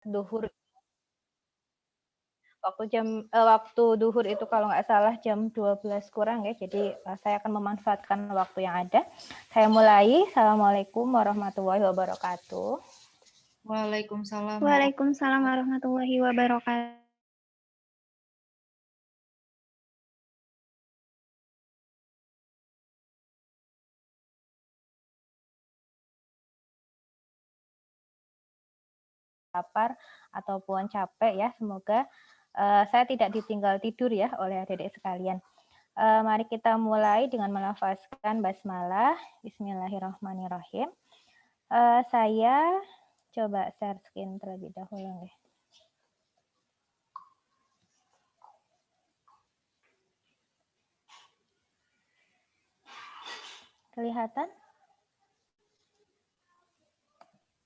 duhur. Waktu duhur itu kalau nggak salah jam 12 kurang ya. Jadi saya akan memanfaatkan waktu yang ada. Saya mulai. Assalamualaikum warahmatullahi wabarakatuh. Waalaikumsalam. Waalaikumsalam warahmatullahi wabarakatuh. Lapar ataupun capek ya, semoga saya tidak ditinggal tidur ya oleh adik-adik sekalian. Mari kita mulai dengan melafazkan basmalah. Bismillahirrahmanirrahim. Saya coba share screen terlebih dahulu nih. Kelihatan?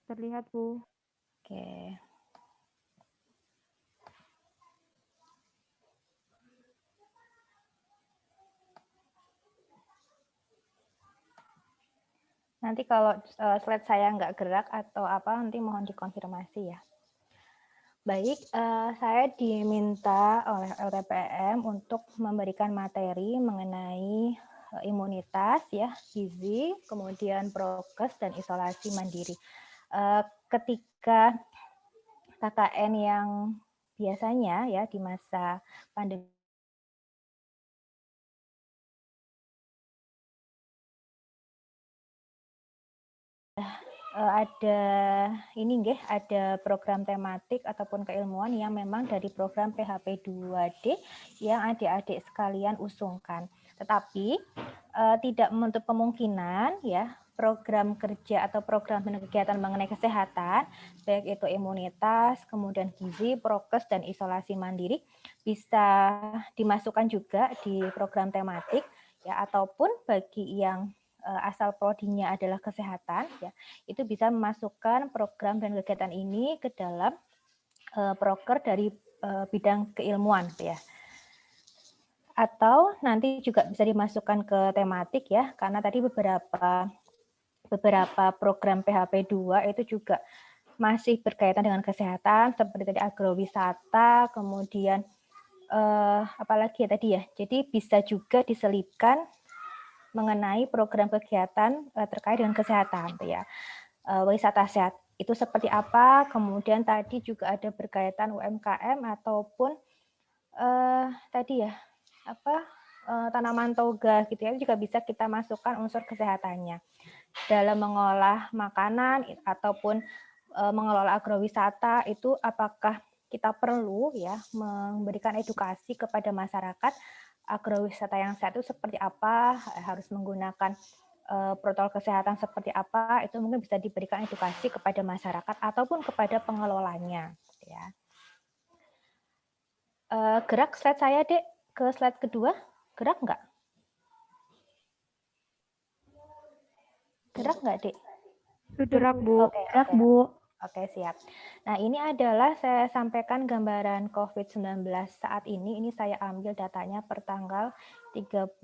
Terlihat, Bu. Oke. Nanti kalau slide saya nggak gerak atau apa, nanti mohon dikonfirmasi ya. Baik, saya diminta oleh LTPM untuk memberikan materi mengenai imunitas, ya, gizi, kemudian prokes dan isolasi mandiri. Ketika KKN yang biasanya ya di masa pandemi ada program tematik ataupun keilmuan yang memang dari program PHP 2D yang adik-adik sekalian usungkan. Tetapi tidak menutup kemungkinan ya program kerja atau program kegiatan mengenai kesehatan, baik itu imunitas, kemudian gizi, prokes, dan isolasi mandiri bisa dimasukkan juga di program tematik ya, ataupun bagi yang asal prodinya adalah kesehatan ya, itu bisa memasukkan program dan kegiatan ini ke dalam proker dari bidang keilmuan ya. Atau nanti juga bisa dimasukkan ke tematik ya, karena tadi beberapa program PHP 2 itu juga masih berkaitan dengan kesehatan, seperti tadi agrowisata, kemudian apalagi ya tadi ya, jadi bisa juga diselipkan mengenai program kegiatan terkait dengan kesehatan ya. Wisata sehat itu seperti apa, kemudian tadi juga ada berkaitan UMKM ataupun tadi ya tanaman toga gitu ya, juga bisa kita masukkan unsur kesehatannya dalam mengolah makanan ataupun mengelola agrowisata. Itu apakah kita perlu ya memberikan edukasi kepada masyarakat agrowisata yang sehat itu seperti apa, harus menggunakan protokol kesehatan seperti apa, itu mungkin bisa diberikan edukasi kepada masyarakat ataupun kepada pengelolanya ya. Gerak slide saya, Dek, ke slide kedua. Gerak nggak? Gerak nggak, Dek? Gerak, Bu. Gerak, Bu. Oke, siap. Nah, ini adalah saya sampaikan gambaran COVID-19 saat ini. Ini saya ambil datanya per tanggal 31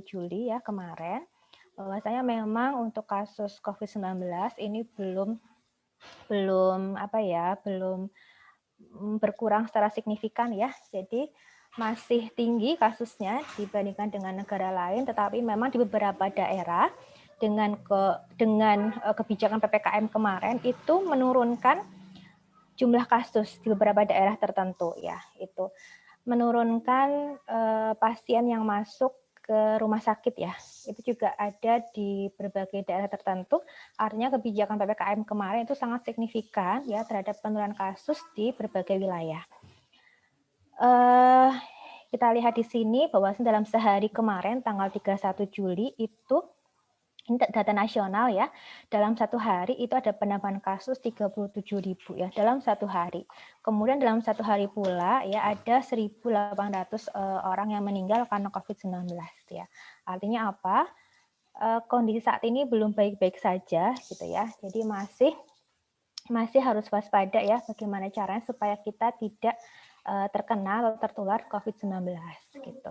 Juli ya kemarin. Bahwasanya memang untuk kasus COVID-19 ini belum berkurang secara signifikan ya. Jadi masih tinggi kasusnya dibandingkan dengan negara lain, tetapi memang di beberapa daerah dengan kebijakan PPKM kemarin itu menurunkan jumlah kasus di beberapa daerah tertentu ya. Itu menurunkan pasien yang masuk ke rumah sakit ya, itu juga ada di berbagai daerah tertentu. Artinya kebijakan PPKM kemarin itu sangat signifikan ya terhadap penurunan kasus di berbagai wilayah. Kita lihat di sini bahwa dalam sehari kemarin tanggal 31 Juli itu ini data nasional ya, dalam satu hari itu ada penambahan kasus 37.000 ya dalam satu hari. Kemudian dalam satu hari pula ya ada 1.800 orang yang meninggal karena COVID-19 ya. Artinya apa? Kondisi saat ini belum baik-baik saja gitu ya. Jadi masih harus waspada ya, bagaimana caranya supaya kita tidak terkena atau tertular COVID-19 gitu.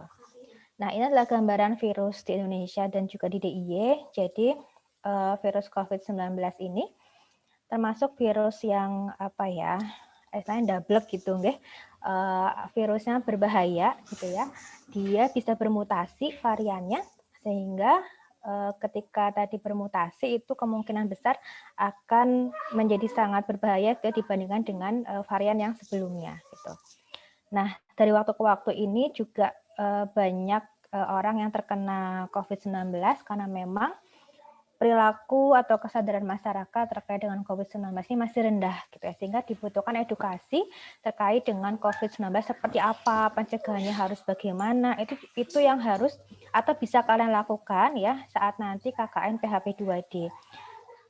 Nah, ini adalah gambaran virus di Indonesia dan juga di DIY. Jadi virus COVID-19 ini termasuk virus yang istilahnya double gitu nggih. Virusnya berbahaya gitu ya. Dia bisa bermutasi variannya sehingga ketika tadi bermutasi itu kemungkinan besar akan menjadi sangat berbahaya dibandingkan dengan varian yang sebelumnya gitu. Nah, dari waktu ke waktu ini juga banyak orang yang terkena COVID-19 karena memang perilaku atau kesadaran masyarakat terkait dengan COVID-19 ini masih rendah gitu ya, sehingga dibutuhkan edukasi terkait dengan COVID-19 seperti apa, pencegahannya harus bagaimana, itu yang harus atau bisa kalian lakukan ya saat nanti KKN PHP 2D.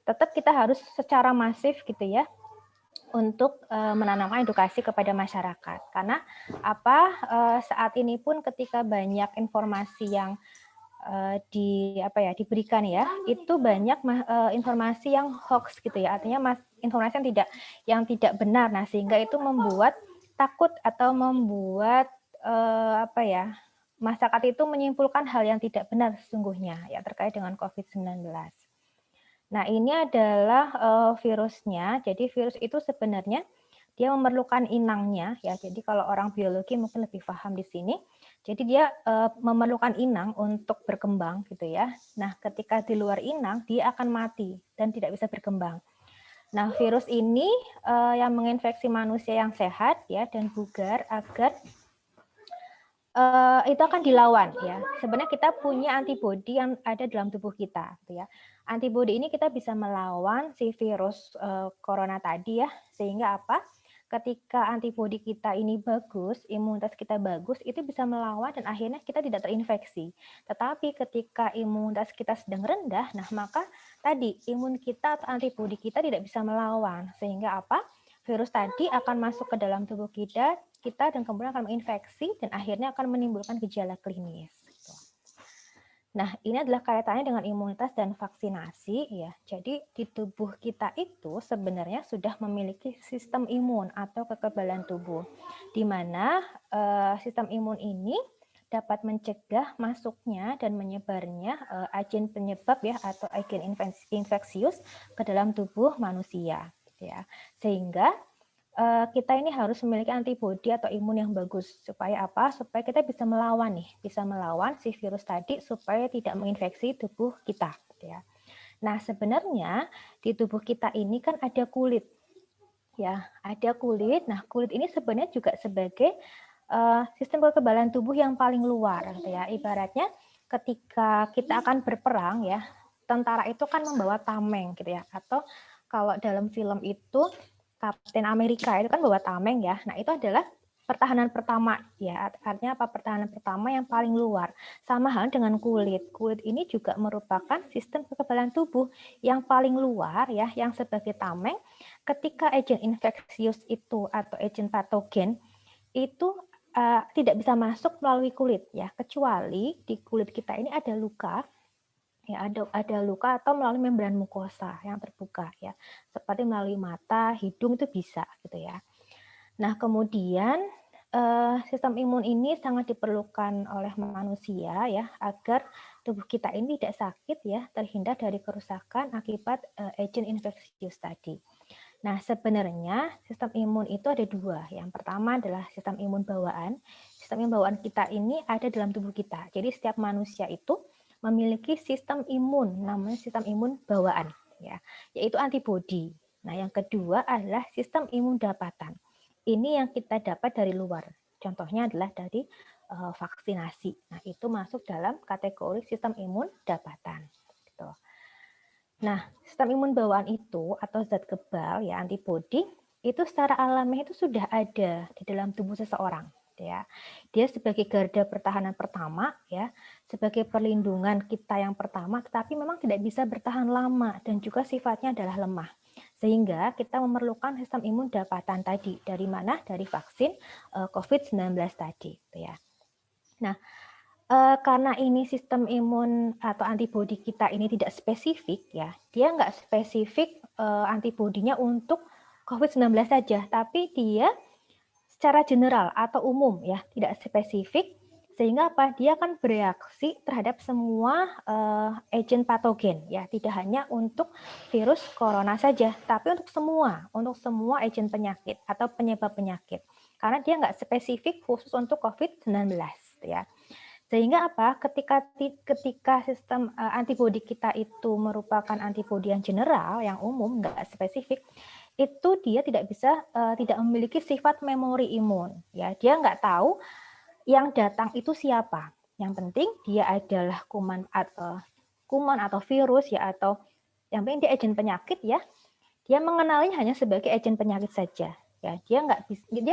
Tetap kita harus secara masif gitu ya untuk menanamkan edukasi kepada masyarakat, karena saat ini pun ketika banyak informasi yang diberikan ya, itu banyak informasi yang hoax gitu ya, artinya informasi yang tidak benar. Nah, sehingga itu membuat takut atau membuat masyarakat itu menyimpulkan hal yang tidak benar sesungguhnya ya terkait dengan COVID-19. Nah, ini adalah virusnya. Jadi virus itu sebenarnya dia memerlukan inangnya ya. Jadi kalau orang biologi mungkin lebih paham di sini. Jadi dia memerlukan inang untuk berkembang gitu ya. Nah, ketika di luar inang dia akan mati dan tidak bisa berkembang. Nah, virus ini yang menginfeksi manusia yang sehat ya dan bugar agar itu akan dilawan ya. Sebenarnya kita punya antibodi yang ada dalam tubuh kita gitu ya. Antibodi ini kita bisa melawan si virus corona tadi ya, sehingga apa? Ketika antibodi kita ini bagus, imunitas kita bagus, itu bisa melawan dan akhirnya kita tidak terinfeksi. Tetapi ketika imunitas kita sedang rendah, nah maka tadi imun kita atau antibodi kita tidak bisa melawan, sehingga apa? Virus tadi akan masuk ke dalam tubuh kita dan kemudian akan menginfeksi dan akhirnya akan menimbulkan gejala klinis. Nah, ini adalah kaitannya dengan imunitas dan vaksinasi ya. Jadi di tubuh kita itu sebenarnya sudah memiliki sistem imun atau kekebalan tubuh, di mana sistem imun ini dapat mencegah masuknya dan menyebarnya agen penyebab ya atau agen infeksius ke dalam tubuh manusia ya. Sehingga kita ini harus memiliki antibodi atau imun yang bagus supaya apa? Supaya kita bisa melawan si virus tadi supaya tidak menginfeksi tubuh kita. Ya. Nah sebenarnya di tubuh kita ini kan ada kulit, ya ada kulit. Nah kulit ini sebenarnya juga sebagai sistem kekebalan tubuh yang paling luar, ya. Ibaratnya ketika kita akan berperang, ya tentara itu kan membawa tameng, gitu ya. Atau kalau dalam film itu Kapten Amerika itu kan bawa tameng ya. Nah, itu adalah pertahanan pertama ya. Artinya apa? Pertahanan pertama yang paling luar. Sama hal dengan kulit. Kulit ini juga merupakan sistem kekebalan tubuh yang paling luar ya, yang sebagai tameng ketika agen infeksius itu atau agen patogen itu tidak bisa masuk melalui kulit ya, kecuali di kulit kita ini ada luka. Ya, ada luka atau melalui membran mukosa yang terbuka ya, seperti melalui mata, hidung itu bisa gitu ya. Nah kemudian sistem imun ini sangat diperlukan oleh manusia ya agar tubuh kita ini tidak sakit ya, terhindar dari kerusakan akibat agen infeksius tadi. Nah sebenarnya sistem imun itu ada dua. Yang pertama adalah sistem imun bawaan. Sistem imun bawaan kita ini ada dalam tubuh kita. Jadi setiap manusia itu memiliki sistem imun, namanya sistem imun bawaan, ya, yaitu antibodi. Nah, yang kedua adalah sistem imun dapatan. Ini yang kita dapat dari luar. Contohnya adalah dari vaksinasi. Nah, itu masuk dalam kategori sistem imun dapatan. Gitu. Nah, sistem imun bawaan itu atau zat kebal, ya antibodi, itu secara alamiah itu sudah ada di dalam tubuh seseorang. Ya, dia sebagai garda pertahanan pertama ya, sebagai perlindungan kita yang pertama, tetapi memang tidak bisa bertahan lama dan juga sifatnya adalah lemah, sehingga kita memerlukan sistem imun dapatan tadi. Dari mana? Dari vaksin COVID-19 tadi ya. Nah, karena ini sistem imun atau antibodi kita ini tidak spesifik ya, dia nggak spesifik antibodinya untuk COVID-19 saja, tapi dia secara general atau umum ya, tidak spesifik Sehingga apa? Dia akan bereaksi terhadap semua agen patogen, ya, tidak hanya untuk virus corona saja, tapi untuk semua agen penyakit atau penyebab penyakit. Karena dia nggak spesifik khusus untuk COVID-19, ya. Sehingga apa? Ketika sistem antibodi kita itu merupakan antibodi yang general, yang umum, nggak spesifik, itu dia tidak memiliki sifat memori imun, ya. Dia nggak tahu yang datang itu siapa. Yang penting dia adalah kuman atau virus, ya, atau yang penting dia agen penyakit, ya. Dia mengenalinya hanya sebagai agen penyakit saja. Ya, dia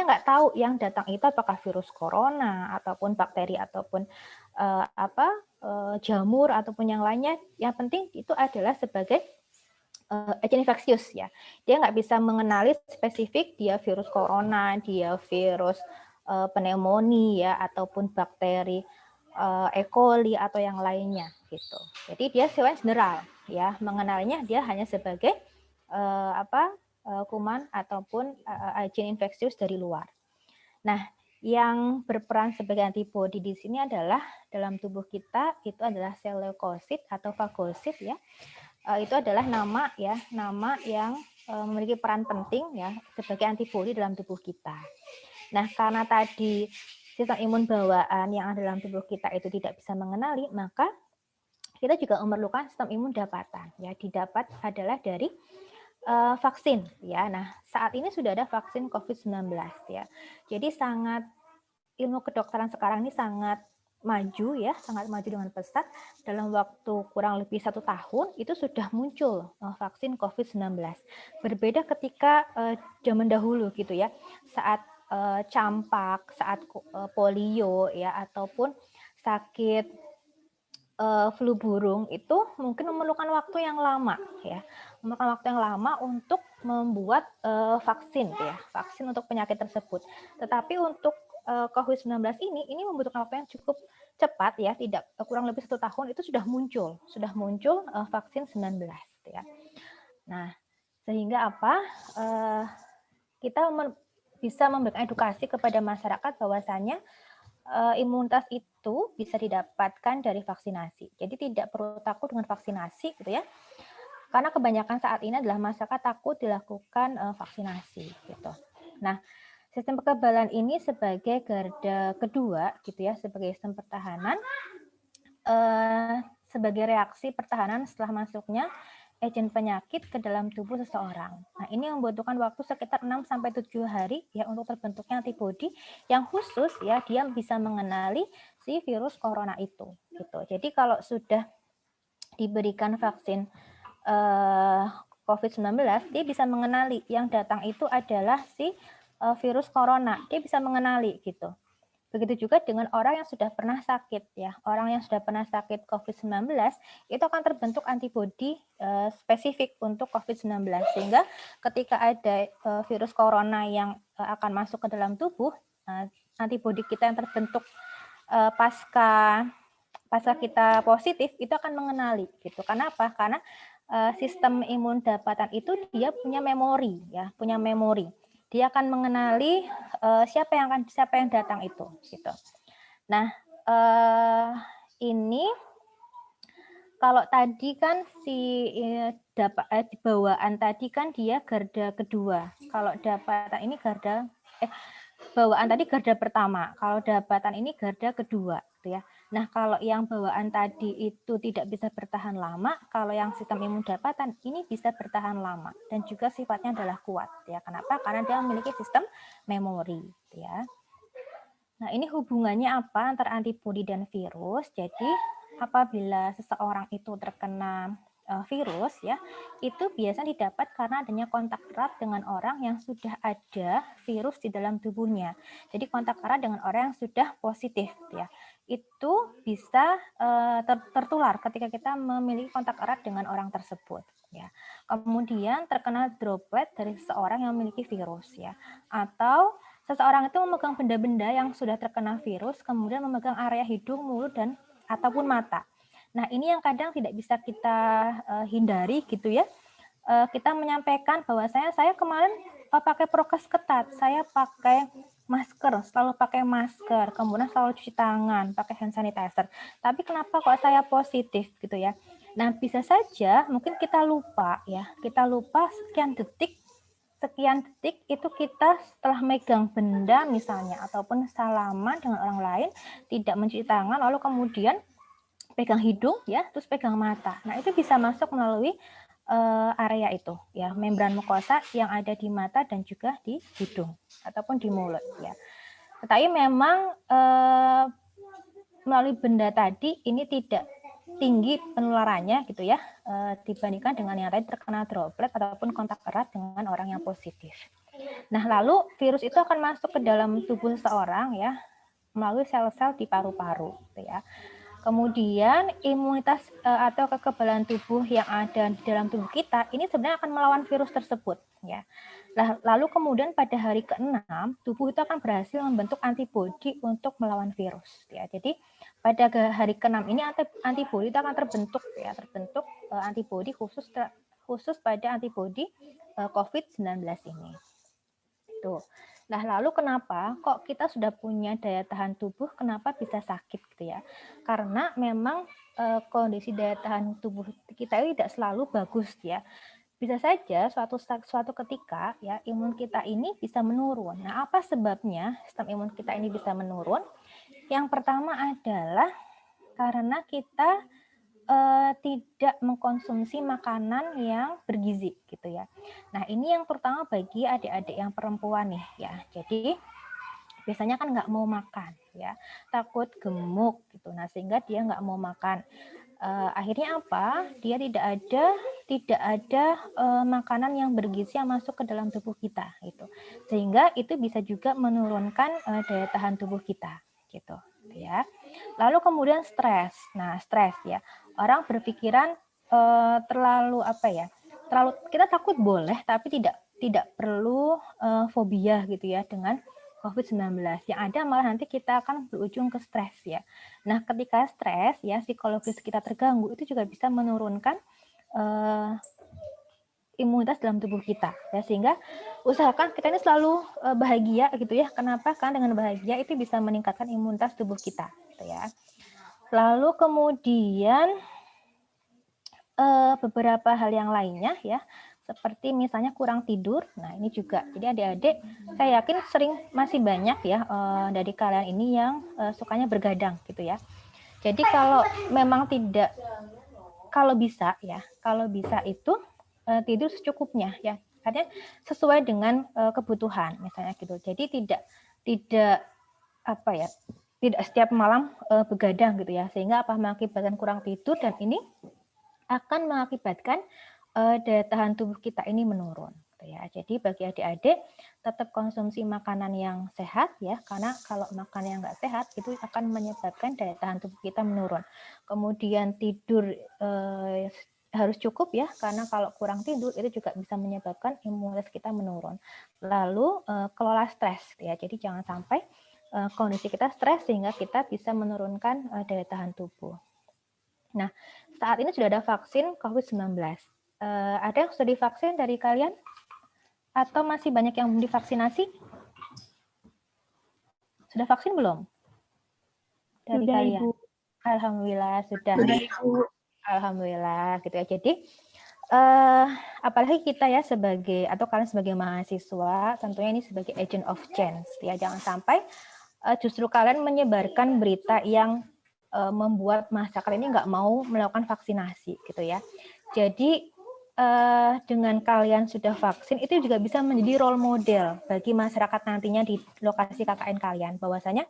nggak tahu yang datang itu apakah virus corona ataupun bakteri ataupun jamur ataupun yang lainnya. Yang penting itu adalah sebagai agen infeksius, ya. Dia nggak bisa mengenali spesifik dia virus corona, dia virus pneumonia, ya, ataupun bakteri E. coli atau yang lainnya gitu. Jadi dia sifatnya general, ya, mengenalnya dia hanya sebagai kuman ataupun agen infeksius dari luar. Nah, yang berperan sebagai antibodi di sini adalah dalam tubuh kita itu adalah sel leukosit atau fagosit, ya. Itu adalah nama yang memiliki peran penting, ya, sebagai antibodi dalam tubuh kita. Nah, karena tadi sistem imun bawaan yang ada dalam tubuh kita itu tidak bisa mengenali, maka kita juga memerlukan sistem imun dapatan, ya. Didapat adalah dari vaksin, ya. Nah, saat ini sudah ada vaksin COVID-19, ya. Jadi ilmu kedokteran sekarang ini sangat maju, ya, sangat maju dengan pesat. Dalam waktu kurang lebih 1 tahun itu sudah muncul vaksin COVID-19. Berbeda ketika zaman dahulu gitu, ya, saat campak, saat polio, ya, ataupun sakit flu burung itu mungkin memerlukan waktu yang lama, ya, untuk membuat vaksin, ya, vaksin untuk penyakit tersebut. Tetapi untuk COVID-19 ini membutuhkan waktu yang cukup cepat, ya, tidak kurang lebih 1 tahun itu sudah muncul vaksin 19, ya. Nah, sehingga apa? Kita bisa memberikan edukasi kepada masyarakat bahwasanya imunitas itu bisa didapatkan dari vaksinasi. Jadi tidak perlu takut dengan vaksinasi, gitu, ya. Karena kebanyakan saat ini adalah masyarakat takut dilakukan vaksinasi, gitu. Nah, sistem kekebalan ini sebagai garda kedua, gitu, ya, sebagai sistem pertahanan, sebagai reaksi pertahanan setelah masuknya agen penyakit ke dalam tubuh seseorang. Nah, ini membutuhkan waktu sekitar 6-7 hari, ya, untuk terbentuknya antibodi yang khusus, ya, dia bisa mengenali si virus corona itu, gitu. Jadi kalau sudah diberikan vaksin COVID-19, dia bisa mengenali yang datang itu adalah si virus corona. Dia bisa mengenali, gitu. Begitu juga dengan orang yang sudah pernah sakit, ya. Orang yang sudah pernah sakit COVID-19 itu akan terbentuk antibodi spesifik untuk COVID-19, sehingga ketika ada virus corona yang akan masuk ke dalam tubuh, antibodi kita yang terbentuk pasca kita positif itu akan mengenali, gitu. Karena apa? Karena sistem imun dapatan itu dia punya memori, ya, Dia akan mengenali siapa yang datang itu, gitu. Nah, ini kalau tadi kan bawaan tadi kan dia garda kedua. Kalau dapatan ini bawaan tadi garda pertama. Kalau dapatan ini garda kedua, gitu, ya. Nah, kalau yang bawaan tadi itu tidak bisa bertahan lama, kalau yang sistem imun dapatan ini bisa bertahan lama dan juga sifatnya adalah kuat, ya. Kenapa? Karena dia memiliki sistem memori, ya. Nah, ini hubungannya apa antara antibodi dan virus? Jadi, apabila seseorang itu terkena virus, ya, itu biasanya didapat karena adanya kontak erat dengan orang yang sudah ada virus di dalam tubuhnya. Jadi kontak erat dengan orang yang sudah positif, ya, itu bisa tertular ketika kita memiliki kontak erat dengan orang tersebut, ya. Kemudian terkena droplet dari seseorang yang memiliki virus, ya, atau seseorang itu memegang benda-benda yang sudah terkena virus, kemudian memegang area hidung, mulut, dan ataupun mata. Nah, ini yang kadang tidak bisa kita hindari, gitu, ya. Kita menyampaikan bahwasanya saya kemarin pakai prokes ketat, saya pakai masker, selalu pakai masker, kemudian selalu cuci tangan, pakai hand sanitizer. Tapi kenapa kok saya positif gitu ya? Nah, bisa saja mungkin kita lupa ya, kita lupa sekian detik itu kita setelah megang benda misalnya ataupun salaman dengan orang lain tidak mencuci tangan lalu kemudian pegang hidung ya terus pegang mata. Nah, itu bisa masuk melalui area itu ya, membran mukosa yang ada di mata dan juga di hidung ataupun di mulut ya. Tetapi memang melalui benda tadi ini tidak tinggi penularannya gitu ya, dibandingkan dengan yang tadi terkena droplet ataupun kontak erat dengan orang yang positif. Nah, lalu virus itu akan masuk ke dalam tubuh seseorang ya melalui sel-sel di paru-paru gitu ya. Kemudian imunitas atau kekebalan tubuh yang ada di dalam tubuh kita ini sebenarnya akan melawan virus tersebut ya. Lalu kemudian pada hari ke-6 tubuh itu akan berhasil membentuk antibodi untuk melawan virus ya. Jadi pada hari ke-6 ini antibodi itu akan terbentuk ya, antibodi khusus pada antibodi COVID-19 ini. Tuh. Nah, lalu kenapa kok kita sudah punya daya tahan tubuh, kenapa bisa sakit gitu ya? Karena memang kondisi daya tahan tubuh kita ini tidak selalu bagus ya. Bisa saja suatu ketika ya imun kita ini bisa menurun. Nah, apa sebabnya sistem imun kita ini bisa menurun? Yang pertama adalah karena kita tidak mengkonsumsi makanan yang bergizi gitu ya. Nah, ini yang terutama bagi adik-adik yang perempuan nih ya. Jadi biasanya kan nggak mau makan ya, takut gemuk gitu. Nah, sehingga dia nggak mau makan. Akhirnya apa? Dia tidak ada makanan yang bergizi yang masuk ke dalam tubuh kita gitu. Sehingga itu bisa juga menurunkan daya tahan tubuh kita gitu ya. Lalu kemudian stres. Nah, stres ya. Orang berpikiran terlalu apa ya? Terlalu kita takut boleh tapi tidak perlu fobia gitu ya dengan COVID-19. Yang ada malah nanti kita akan berujung ke stres ya. Nah, ketika stres ya psikologis kita terganggu itu juga bisa menurunkan imunitas dalam tubuh kita ya, sehingga usahakan kita ini selalu bahagia gitu ya. Kenapa? Karena dengan bahagia itu bisa meningkatkan imunitas tubuh kita gitu ya. Lalu kemudian beberapa hal yang lainnya ya, seperti misalnya kurang tidur. Nah, ini juga. Jadi adik-adik, saya yakin masih banyak ya dari kalian ini yang sukanya bergadang gitu ya. Jadi kalau bisa itu tidur secukupnya ya. Artinya sesuai dengan kebutuhan misalnya gitu. Jadi tidak setiap malam begadang gitu ya, sehingga mengakibatkan kurang tidur dan ini akan mengakibatkan daya tahan tubuh kita ini menurun gitu ya. Jadi bagi adik-adik tetap konsumsi makanan yang sehat ya, karena kalau makan yang nggak sehat itu akan menyebabkan daya tahan tubuh kita menurun. Kemudian tidur harus cukup ya, karena kalau kurang tidur itu juga bisa menyebabkan imunitas kita menurun. Lalu kelola stres ya. Jadi jangan sampai kondisi kita stres sehingga kita bisa menurunkan daya tahan tubuh. Nah, saat ini sudah ada vaksin COVID-19. Ada yang sudah divaksin dari kalian? Atau masih banyak yang belum divaksinasi? Sudah vaksin belum? Dari Sudah, kalian? Ibu. Alhamdulillah sudah. Sudah, Ibu. Alhamdulillah gitu ya. Jadi apalagi kita ya kalian sebagai mahasiswa, tentunya ini sebagai agent of change ya. Jangan sampai justru kalian menyebarkan berita yang membuat masyarakat ini nggak mau melakukan vaksinasi gitu ya. Jadi dengan kalian sudah vaksin itu juga bisa menjadi role model bagi masyarakat nantinya di lokasi KKN kalian, bahwasanya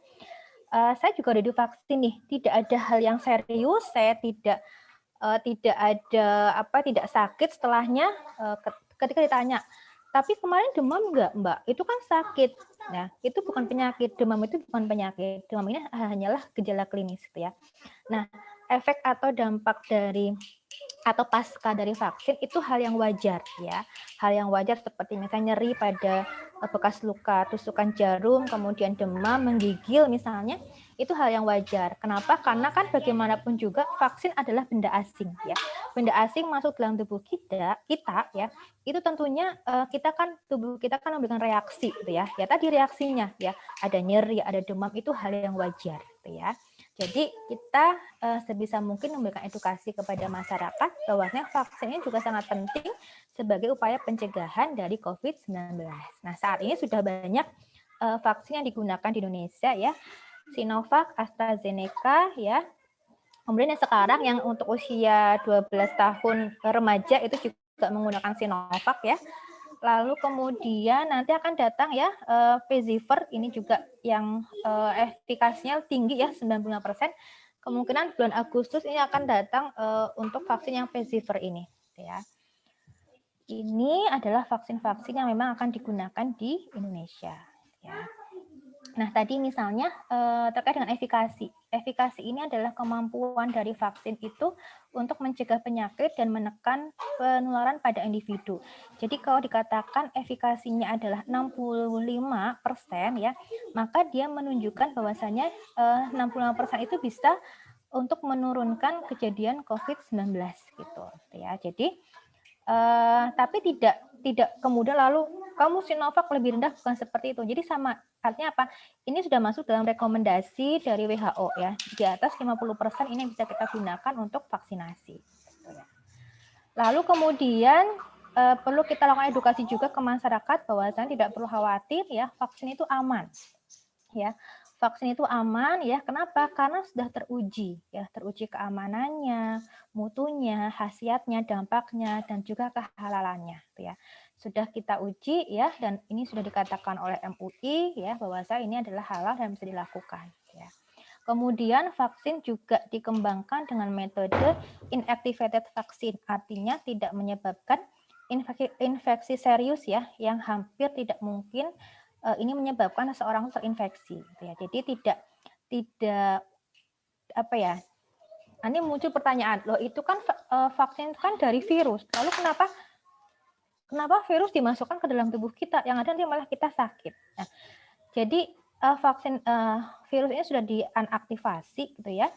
saya juga udah divaksin nih, tidak ada hal yang serius, saya tidak sakit setelahnya. Ketika ditanya, tapi kemarin demam nggak, Mbak? Itu kan sakit. Nah, itu bukan penyakit. Demam itu bukan penyakit. Demam ini hanyalah gejala klinis gitu ya. Nah, efek atau dampak dari atau pasca dari vaksin itu hal yang wajar ya. Hal yang wajar seperti misalnya nyeri pada bekas luka tusukan jarum, kemudian demam, menggigil misalnya, itu hal yang wajar. Kenapa? Karena kan bagaimanapun juga vaksin adalah benda asing ya. Benda asing masuk dalam tubuh kita ya, itu tentunya tubuh kita kan memberikan reaksi gitu ya. Ya tadi reaksinya ya, ada nyeri, ada demam, itu hal yang wajar gitu ya. Jadi kita sebisa mungkin memberikan edukasi kepada masyarakat bahwasanya vaksin ini juga sangat penting sebagai upaya pencegahan dari COVID-19. Nah, saat ini sudah banyak vaksin yang digunakan di Indonesia ya. Sinovac, AstraZeneca ya. Kemudian yang sekarang yang untuk usia 12 tahun remaja itu juga menggunakan Sinovac ya. Lalu kemudian nanti akan datang ya Pfizer, ini juga yang efikasinya tinggi ya 95%. Kemungkinan bulan Agustus ini akan datang untuk vaksin yang Pfizer ini ya. Ini adalah vaksin-vaksin yang memang akan digunakan di Indonesia ya. Nah, tadi misalnya terkait dengan efikasi. Efikasi ini adalah kemampuan dari vaksin itu untuk mencegah penyakit dan menekan penularan pada individu. Jadi kalau dikatakan efikasinya adalah 65% ya, maka dia menunjukkan bahwasanya 65% itu bisa untuk menurunkan kejadian COVID-19 gitu ya. Jadi tapi tidak kemudian lalu kamu Sinovac lebih rendah, bukan seperti itu. Jadi sama, artinya apa? Ini sudah masuk dalam rekomendasi dari WHO ya. Di atas 50% ini bisa kita gunakan untuk vaksinasi. Lalu kemudian perlu kita lakukan edukasi juga ke masyarakat bahwasanya tidak perlu khawatir ya, vaksin itu aman. Ya. Vaksin itu aman ya. Kenapa? Karena sudah teruji ya, teruji keamanannya, mutunya, khasiatnya, dampaknya, dan juga kehalalannya ya. Sudah kita uji ya, dan ini sudah dikatakan oleh MUI ya bahwa ini adalah halal dan bisa dilakukan ya. Kemudian vaksin juga dikembangkan dengan metode inactivated vaksin, artinya tidak menyebabkan infeksi serius ya, yang hampir tidak mungkin ini menyebabkan seseorang terinfeksi gitu ya. Jadi tidak apa ya? Ini muncul pertanyaan, loh itu kan vaksin kan dari virus. Lalu kenapa virus dimasukkan ke dalam tubuh kita, yang ada nanti malah kita sakit. Nah, jadi vaksin virus ini sudah diinaktivasi gitu ya,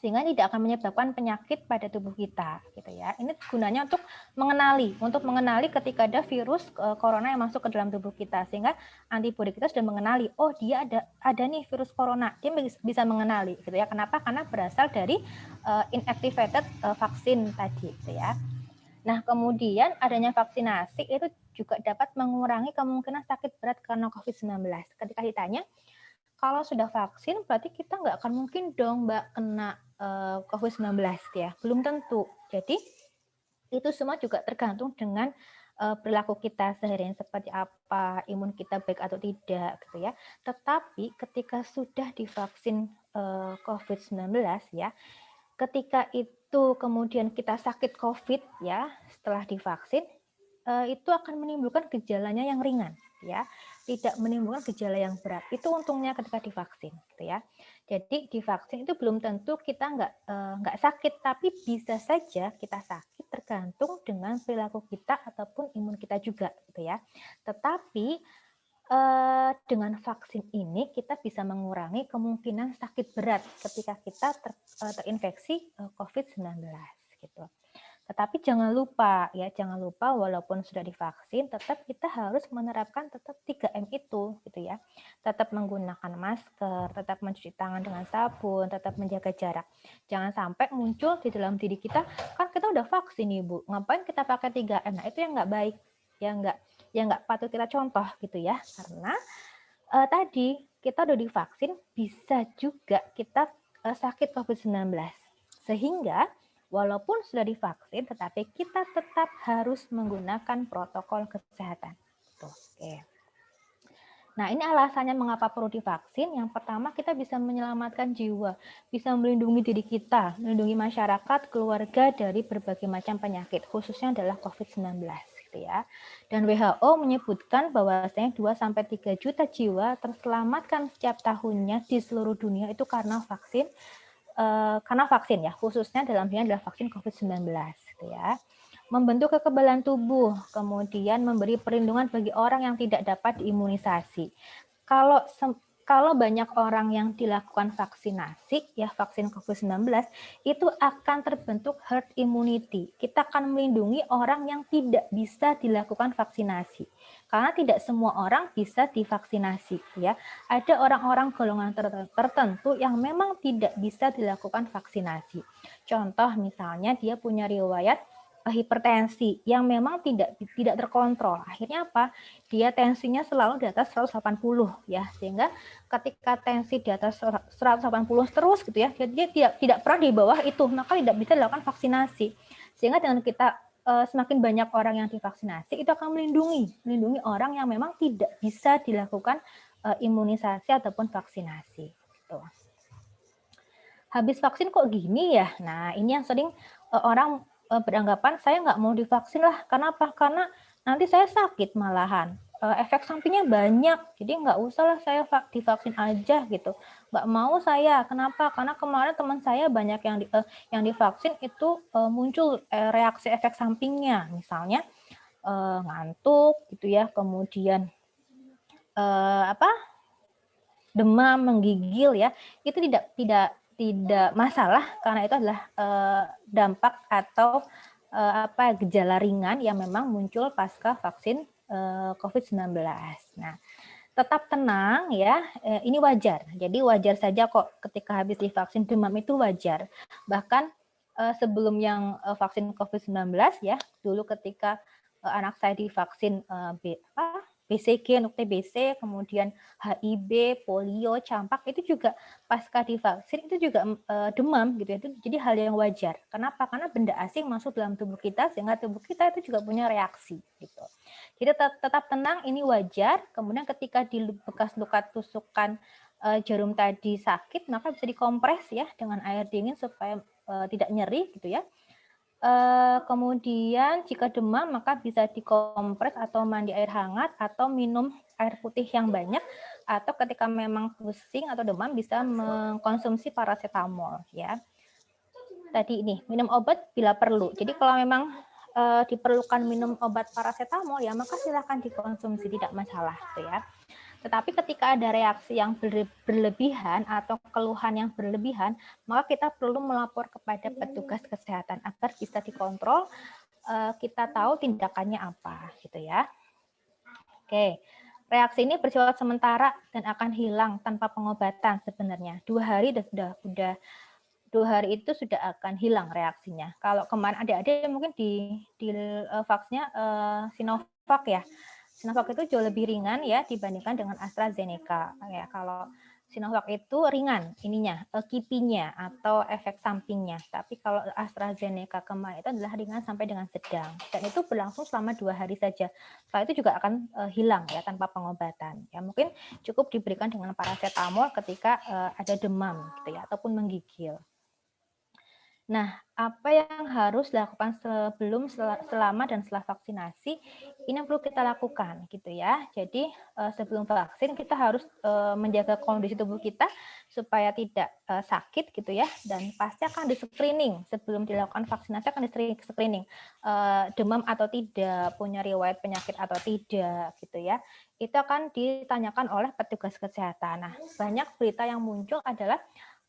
sehingga tidak akan menyebabkan penyakit pada tubuh kita gitu ya. Ini gunanya untuk mengenali ketika ada virus corona yang masuk ke dalam tubuh kita, sehingga antibodi kita sudah mengenali, oh dia ada nih virus corona, dia bisa mengenali gitu ya. Kenapa? Karena berasal dari inactivated vaksin tadi gitu ya. Nah, kemudian adanya vaksinasi itu juga dapat mengurangi kemungkinan sakit berat karena COVID-19. Ketika ditanya, kalau sudah vaksin berarti kita nggak akan mungkin dong Mbak kena COVID-19 ya. Belum tentu. Jadi itu semua juga tergantung dengan perilaku kita seharian seperti apa, imun kita baik atau tidak gitu ya. Tetapi ketika sudah divaksin COVID-19 ya, ketika itu kemudian kita sakit COVID ya setelah divaksin, itu akan menimbulkan gejalanya yang ringan ya, tidak menimbulkan gejala yang berat. Itu untungnya ketika divaksin gitu ya. Jadi divaksin itu belum tentu kita nggak sakit, tapi bisa saja kita sakit tergantung dengan perilaku kita ataupun imun kita juga gitu ya. Tetapi dengan vaksin ini kita bisa mengurangi kemungkinan sakit berat ketika kita terinfeksi COVID-19 gitu. Tetapi jangan lupa walaupun sudah divaksin tetap kita harus menerapkan tetap 3M itu gitu ya. Tetap menggunakan masker, tetap mencuci tangan dengan sabun, tetap menjaga jarak. Jangan sampai muncul di dalam diri kita, kan kita udah vaksin nih Bu, ngapain kita pakai 3M? Nah, itu yang nggak baik, yang nggak patut kita contoh gitu ya. Karena tadi kita udah divaksin bisa juga kita sakit COVID-19. Sehingga walaupun sudah divaksin, tetapi kita tetap harus menggunakan protokol kesehatan. Oke. Nah, ini alasannya mengapa perlu divaksin. Yang pertama, kita bisa menyelamatkan jiwa, bisa melindungi diri kita, melindungi masyarakat, keluarga dari berbagai macam penyakit, khususnya adalah COVID-19. Gitu ya. Dan WHO menyebutkan bahwasanya 2-3 juta jiwa terselamatkan setiap tahunnya di seluruh dunia itu karena vaksin karena vaksin ya, khususnya dalam hal ini adalah vaksin COVID-19 gitu ya. Membentuk kekebalan tubuh, kemudian memberi perlindungan bagi orang yang tidak dapat diimunisasi. Kalau banyak orang yang dilakukan vaksinasi, ya vaksin COVID-19, itu akan terbentuk herd immunity. Kita akan melindungi orang yang tidak bisa dilakukan vaksinasi. Karena tidak semua orang bisa divaksinasi. Ya. Ada orang-orang golongan tertentu yang memang tidak bisa dilakukan vaksinasi. Contoh misalnya dia punya riwayat hipertensi yang memang tidak terkontrol. Akhirnya apa? Dia tensinya selalu di atas 180 ya, sehingga ketika tensi di atas 180 terus gitu ya, dia tidak pernah di bawah itu, maka tidak bisa dilakukan vaksinasi. Sehingga dengan kita semakin banyak orang yang divaksinasi, itu akan melindungi orang yang memang tidak bisa dilakukan imunisasi ataupun vaksinasi. Gitu. Habis vaksin kok gini ya? Nah, ini yang sering orang beranggapan saya nggak mau divaksin lah. Karena apa? Karena nanti saya sakit malahan. Efek sampingnya banyak, jadi nggak usah lah saya divaksin aja gitu. Nggak mau saya. Kenapa? Karena kemarin teman saya banyak yang divaksin itu muncul reaksi efek sampingnya, misalnya ngantuk gitu ya, kemudian demam, menggigil ya, itu tidak masalah karena itu adalah dampak atau gejala ringan yang memang muncul pasca vaksin COVID-19. Nah, tetap tenang ya, ini wajar. Jadi wajar saja kok ketika habis divaksin demam itu wajar. Bahkan sebelum yang vaksin COVID-19 ya, dulu ketika anak saya divaksin BCG untuk TBC, kemudian HIB, polio, campak, itu juga pasca divaksin itu juga demam gitu ya. Itu jadi hal yang wajar. Kenapa? Karena benda asing masuk dalam tubuh kita sehingga tubuh kita itu juga punya reaksi gitu. Jadi tetap tenang, ini wajar. Kemudian ketika di bekas luka tusukan jarum tadi sakit, maka bisa dikompres ya dengan air dingin supaya tidak nyeri gitu ya. Kemudian jika demam maka bisa dikompres atau mandi air hangat atau minum air putih yang banyak, atau ketika memang pusing atau demam bisa mengkonsumsi paracetamol ya. Tadi ini minum obat bila perlu. Jadi kalau memang diperlukan minum obat paracetamol ya maka silakan dikonsumsi, tidak masalah gitu ya. Tetapi ketika ada reaksi yang berlebihan atau keluhan yang berlebihan, maka kita perlu melapor kepada petugas kesehatan agar bisa dikontrol, kita tahu tindakannya apa, gitu ya. Oke, reaksi ini bersifat sementara dan akan hilang tanpa pengobatan sebenarnya. 2 hari sudah 2 hari itu sudah akan hilang reaksinya. Kalau kemarin ada mungkin di vaksinnya Sinovac ya. Sinovac itu jauh lebih ringan ya dibandingkan dengan AstraZeneca. Ya, kalau Sinovac itu ringan ininya, kipinya atau efek sampingnya. Tapi kalau AstraZeneca kemarin itu adalah ringan sampai dengan sedang. Dan itu berlangsung selama 2 hari saja. Setelah itu juga akan hilang ya tanpa pengobatan. Ya mungkin cukup diberikan dengan paracetamol ketika ada demam gitu ya ataupun menggigil. Nah, apa yang harus dilakukan sebelum, selama, dan setelah vaksinasi, ini yang perlu kita lakukan, gitu ya. Jadi, sebelum vaksin kita harus menjaga kondisi tubuh kita supaya tidak sakit, gitu ya. Dan pasti akan di-screening sebelum dilakukan vaksinasi, akan di-screening demam atau tidak, punya riwayat penyakit atau tidak, gitu ya. Itu akan ditanyakan oleh petugas kesehatan. Nah, banyak berita yang muncul adalah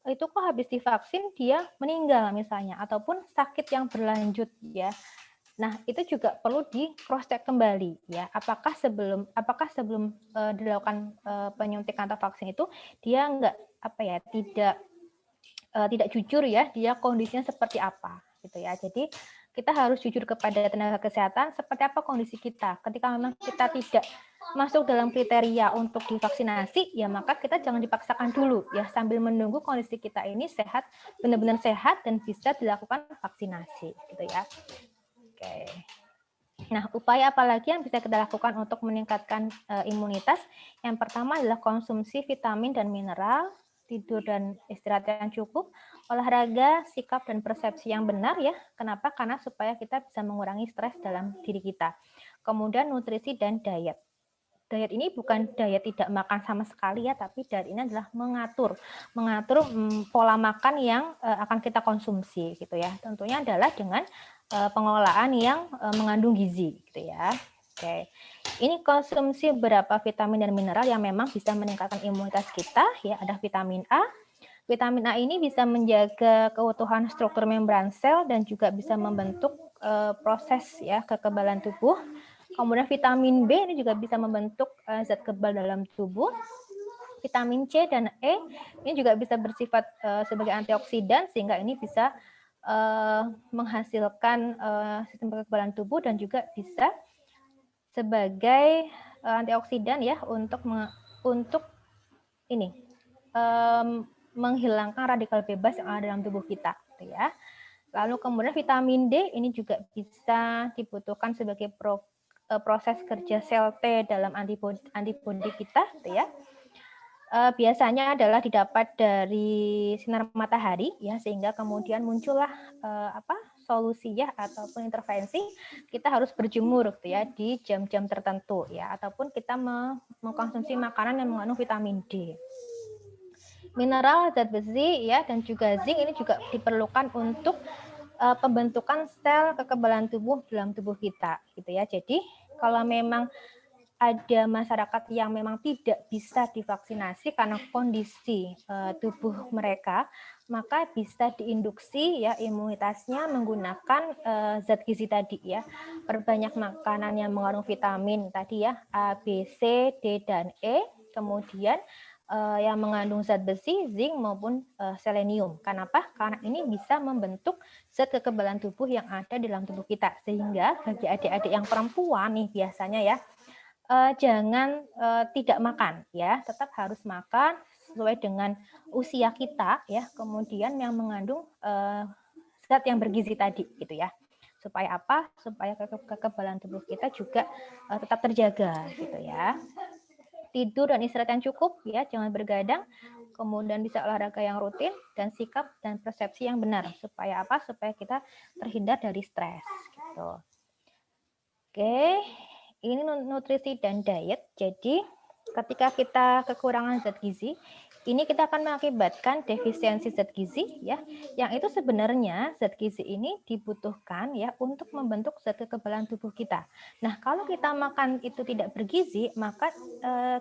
itu kok habis divaksin dia meninggal misalnya, ataupun sakit yang berlanjut ya. Nah, itu juga perlu di cross check kembali ya. Apakah sebelum dilakukan penyuntikan atau vaksin itu dia tidak jujur ya, dia kondisinya seperti apa gitu ya. Jadi kita harus jujur kepada tenaga kesehatan seperti apa kondisi kita. Ketika memang kita tidak masuk dalam kriteria untuk divaksinasi, ya maka kita jangan dipaksakan dulu ya, sambil menunggu kondisi kita ini sehat, benar-benar sehat dan bisa dilakukan vaksinasi gitu ya. Oke. Nah, upaya apa lagi yang bisa kita lakukan untuk meningkatkan imunitas? Yang pertama adalah konsumsi vitamin dan mineral, tidur dan istirahat yang cukup, olahraga, sikap dan persepsi yang benar ya. Kenapa? Karena supaya kita bisa mengurangi stres dalam diri kita. Kemudian nutrisi dan diet. diet ini bukan diet tidak makan sama sekali ya, tapi diet ini adalah mengatur pola makan yang akan kita konsumsi gitu ya. Tentunya adalah dengan pengelolaan yang mengandung gizi gitu ya. Oke. Ini konsumsi beberapa vitamin dan mineral yang memang bisa meningkatkan imunitas kita ya. Ada vitamin A. Vitamin A ini bisa menjaga keutuhan struktur membran sel dan juga bisa membentuk proses ya kekebalan tubuh. Kemudian vitamin B ini juga bisa membentuk zat kebal dalam tubuh. Vitamin C dan E ini juga bisa bersifat sebagai antioksidan sehingga ini bisa menghasilkan sistem kekebalan tubuh dan juga bisa sebagai antioksidan ya untuk ini menghilangkan radikal bebas yang ada dalam tubuh kita, gitu ya. Lalu kemudian vitamin D ini juga bisa dibutuhkan sebagai proses kerja sel T dalam antibodi kita, gitu ya. Biasanya adalah didapat dari sinar matahari, ya, sehingga kemudian muncullah solusi ya ataupun intervensi. Kita harus berjemur, gitu ya, di jam-jam tertentu, ya, ataupun kita mengkonsumsi makanan yang mengandung vitamin D. Mineral, zat besi ya dan juga zinc ini juga diperlukan untuk pembentukan sel kekebalan tubuh dalam tubuh kita gitu ya. Jadi kalau memang ada masyarakat yang memang tidak bisa divaksinasi karena kondisi tubuh mereka, maka bisa diinduksi ya imunitasnya menggunakan zat gizi tadi ya. Perbanyak makanan yang mengandung vitamin tadi ya, A, B, C, D dan E, kemudian yang mengandung zat besi, zinc maupun selenium. Kenapa? Karena ini bisa membentuk zat kekebalan tubuh yang ada di dalam tubuh kita. Sehingga bagi adik-adik yang perempuan nih biasanya ya, jangan tidak makan ya, tetap harus makan sesuai dengan usia kita ya. Kemudian yang mengandung zat yang bergizi tadi gitu ya. Supaya apa? Supaya kekebalan tubuh kita juga tetap terjaga gitu ya. Tidur dan istirahat yang cukup ya, jangan bergadang, kemudian bisa olahraga yang rutin dan sikap dan persepsi yang benar supaya apa? Supaya kita terhindar dari stres gitu. Oke, ini nutrisi dan diet. Jadi ketika kita kekurangan zat gizi, ini kita akan mengakibatkan defisiensi zat gizi ya, yang itu sebenarnya zat gizi ini dibutuhkan ya untuk membentuk zat kekebalan tubuh kita. Nah, kalau kita makan itu tidak bergizi, maka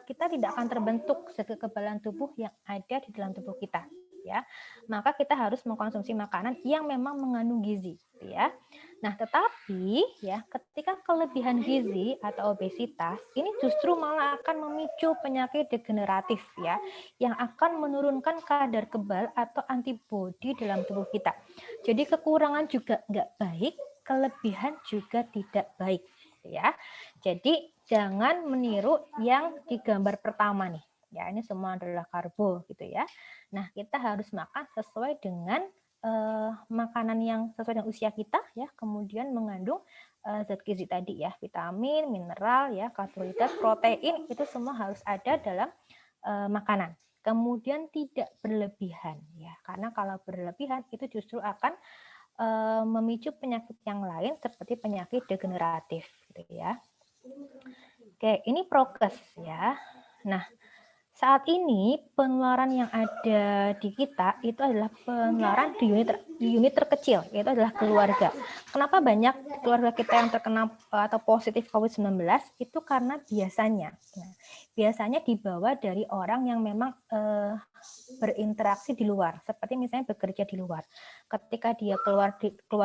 kita tidak akan terbentuk zat kekebalan tubuh yang ada di dalam tubuh kita ya. Maka kita harus mengkonsumsi makanan yang memang mengandung gizi ya. Nah, tetapi ya ketika kelebihan gizi atau obesitas ini justru malah akan memicu penyakit degeneratif ya, yang akan menurunkan kadar kebal atau antibodi dalam tubuh kita. Jadi kekurangan juga nggak baik, kelebihan juga tidak baik ya. Jadi jangan meniru yang di gambar pertama nih. Ya, ini semua adalah karbo gitu ya. Nah, kita harus makan sesuai dengan makanan yang sesuai dengan usia kita ya, kemudian mengandung zat gizi tadi ya, vitamin, mineral ya, karbohidrat, protein itu semua harus ada dalam makanan. Kemudian tidak berlebihan ya, karena kalau berlebihan itu justru akan memicu penyakit yang lain seperti penyakit degeneratif gitu ya. Oke, ini prokes ya. Nah, saat ini penularan yang ada di kita itu adalah penularan di unit terkecil, yaitu adalah keluarga. Kenapa banyak keluarga kita yang terkena atau positif COVID-19? Itu karena biasanya dibawa dari orang yang memang berinteraksi di luar, seperti misalnya bekerja di luar. Ketika dia keluar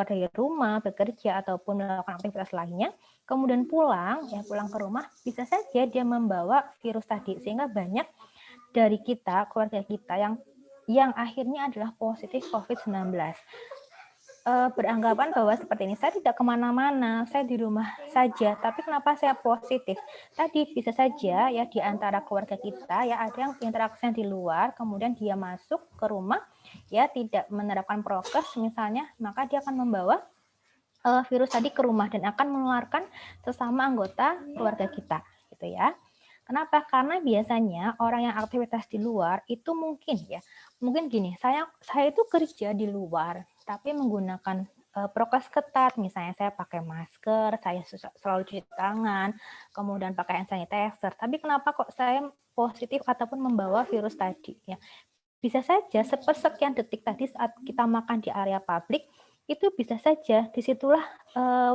dari rumah, bekerja ataupun melakukan aktivitas lainnya, kemudian pulang ke rumah, bisa saja dia membawa virus tadi, sehingga banyak dari kita, keluarga kita yang akhirnya adalah positif COVID-19. Beranggapan bahwa seperti ini, saya tidak kemana-mana, saya di rumah saja, tapi kenapa saya positif? Tadi bisa saja ya di antara keluarga kita ya ada yang interaksinya di luar, kemudian dia masuk ke rumah ya tidak menerapkan prokes misalnya, maka dia akan membawa virus tadi ke rumah dan akan menularkan sesama anggota keluarga kita gitu ya. Kenapa? Karena biasanya orang yang aktivitas di luar itu mungkin gini, saya itu kerja di luar tapi menggunakan prokes ketat, misalnya saya pakai masker, saya selalu cuci tangan, kemudian pakai hand sanitizer. Tapi kenapa kok saya positif ataupun membawa virus tadi? Ya, bisa saja sepersekian detik tadi saat kita makan di area publik, itu bisa saja disitulah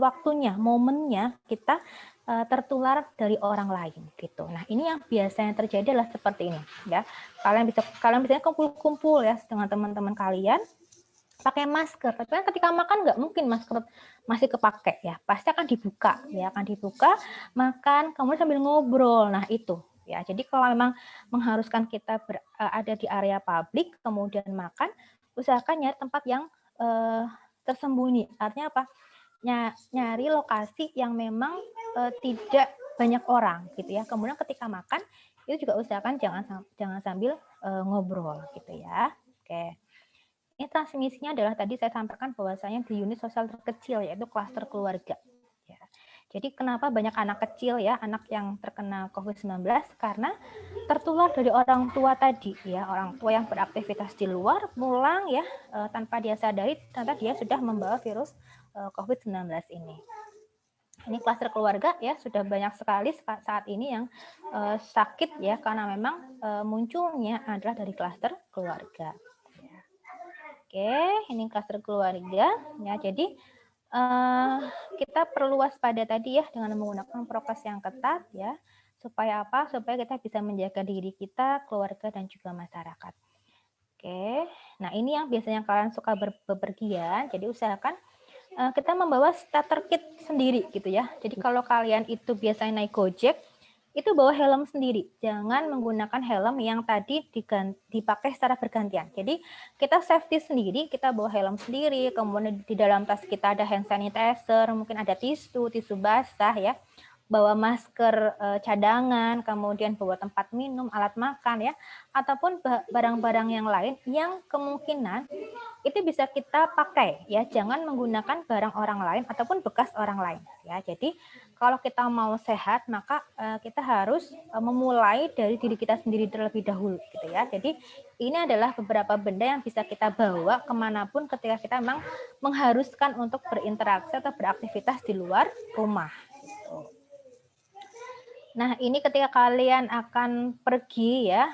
waktunya, momennya kita tertular dari orang lain gitu. Nah, ini yang biasanya terjadi adalah seperti ini ya. Kalian biasanya kumpul-kumpul ya dengan teman-teman kalian pakai masker, tapi kan ketika makan nggak mungkin masker masih kepake ya, pasti akan dibuka ya, makan, kemudian sambil ngobrol. Nah itu ya, jadi kalau memang mengharuskan kita ada di area publik kemudian makan, usahakan nyari tempat yang tersembunyi. Artinya apa? Nyari lokasi yang memang tidak banyak orang gitu ya. Kemudian ketika makan itu juga usahakan jangan sambil ngobrol gitu ya. Oke. Ini transmisinya adalah tadi saya sampaikan bahwasanya di unit sosial terkecil yaitu klaster keluarga. Ya. Jadi kenapa banyak anak kecil ya, anak yang terkena COVID-19 karena tertular dari orang tua tadi ya, orang tua yang beraktivitas di luar pulang ya tanpa dia sadari ternyata dia sudah membawa virus COVID-19 ini. Ini klaster keluarga ya, sudah banyak sekali saat ini yang sakit ya karena memang munculnya adalah dari klaster keluarga. Oke, ini klaster keluarga ya. Jadi kita perlu waspada tadi ya dengan menggunakan prokes yang ketat ya. Supaya apa? Supaya kita bisa menjaga diri kita, keluarga dan juga masyarakat. Oke. Nah, ini yang biasanya kalian suka bepergian, jadi usahakan kita membawa starter kit sendiri gitu ya. Jadi kalau kalian itu biasanya naik Gojek, itu bawa helm sendiri. Jangan menggunakan helm yang tadi dipakai secara bergantian. Jadi kita safety sendiri, kita bawa helm sendiri, kemudian di dalam tas kita ada hand sanitizer, mungkin ada tisu basah ya, bawa masker cadangan, kemudian bawa tempat minum, alat makan ya, ataupun barang-barang yang lain yang kemungkinan itu bisa kita pakai ya, jangan menggunakan barang orang lain ataupun bekas orang lain ya. Jadi kalau kita mau sehat maka kita harus memulai dari diri kita sendiri terlebih dahulu gitu ya. Jadi ini adalah beberapa benda yang bisa kita bawa kemanapun ketika kita memang mengharuskan untuk berinteraksi atau beraktivitas di luar rumah. Gitu. Nah, ini ketika kalian akan pergi ya,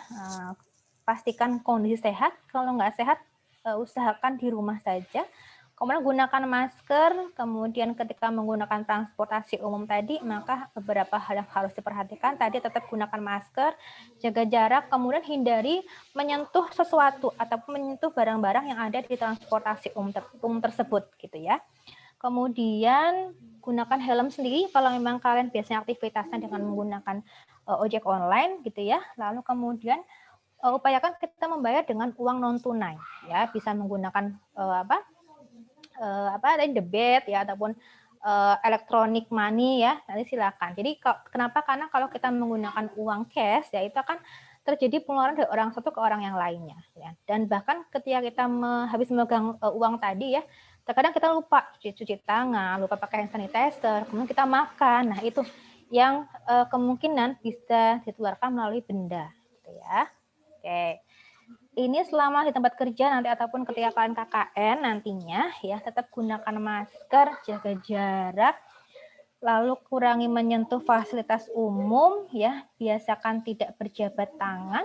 pastikan kondisi sehat. Kalau nggak sehat, usahakan di rumah saja. Kemudian gunakan masker, kemudian ketika menggunakan transportasi umum tadi, maka beberapa hal yang harus diperhatikan. Tadi tetap gunakan masker, jaga jarak, kemudian hindari menyentuh sesuatu ataupun menyentuh barang-barang yang ada di transportasi umum tersebut, gitu ya. Kemudian gunakan helm sendiri kalau memang kalian biasanya aktivitasnya dengan menggunakan ojek online gitu ya. Lalu kemudian upayakan kita membayar dengan uang non tunai ya, bisa menggunakan debit ya ataupun electronic money ya, nanti silakan. Jadi kenapa? Karena kalau kita menggunakan uang cash ya itu akan terjadi pengeluaran dari orang satu ke orang yang lainnya ya. Dan bahkan ketika kita habis memegang uang tadi ya, terkadang kita lupa cuci tangan, lupa pakai hand sanitizer, kemudian kita makan. Nah, itu yang kemungkinan bisa ditularkan melalui benda gitu ya. Oke. Ini selama di tempat kerja nanti ataupun ketika kalian KKN nantinya ya, tetap gunakan masker, jaga jarak, lalu kurangi menyentuh fasilitas umum ya, biasakan tidak berjabat tangan,